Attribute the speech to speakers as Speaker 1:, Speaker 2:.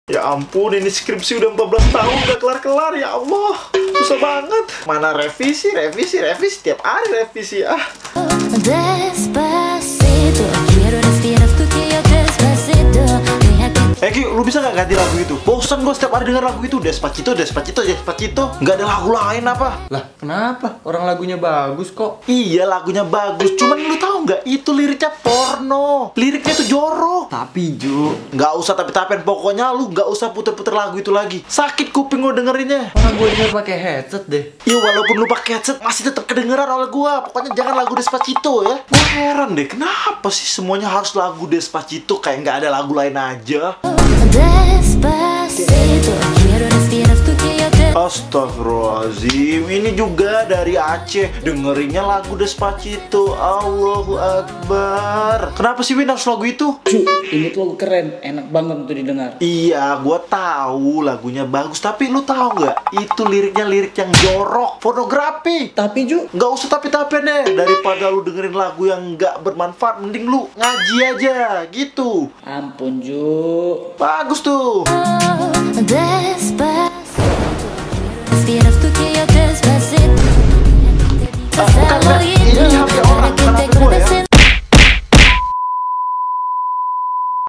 Speaker 1: Ya ampun, ini skripsi udah 14 tahun gak kelar-kelar, ya Allah. Susah banget. Mana revisi tiap hari revisi.
Speaker 2: Despacito, quiero respirar tu quiero despacito.
Speaker 1: Ki, lu bisa gak ganti lagu itu? Bosan gue setiap hari denger lagu itu. Despacito. Gak ada lagu lain apa?
Speaker 3: Lah, kenapa? Orang lagunya bagus kok.
Speaker 1: Iya, lagunya bagus. Cuman lu tahu nggak? Itu liriknya porno. Liriknya tuh jorok.
Speaker 3: Tapi Ju,
Speaker 1: Nggak usah tapi-tapian. Pokoknya lu nggak usah puter-puter lagu itu lagi. Sakit kuping gue dengerinnya.
Speaker 3: orang gue denger pakai headset deh.
Speaker 1: Iya, walaupun lu pakai headset masih tetap kedengeran oleh gua. Pokoknya jangan lagu Despacito ya. Gue heran deh, kenapa sih semuanya harus lagu Despacito? Kayak nggak ada lagu lain aja.
Speaker 2: Despacito, quiero respirar tu quiero despacito.
Speaker 1: Astagfirullahaladzim, ini juga dari Aceh. Dengerinnya lagu Despacito. Allahu Akbar. Kenapa sih Win harus lagu itu?
Speaker 4: Ju, ini tuh lagu keren, enak banget untuk didengar.
Speaker 1: Iya, gua tahu lagunya bagus, tapi lu tahu nggak? Itu liriknya lirik yang jorok, pornografi.
Speaker 4: Tapi Ju,
Speaker 1: Nggak usah tapi-tapian deh. Daripada lu dengerin lagu yang nggak bermanfaat, mending lu ngaji aja, gitu.
Speaker 4: ampun Ju.
Speaker 1: Bagus tuh.
Speaker 2: Despacito, respirar tu quiero despacito.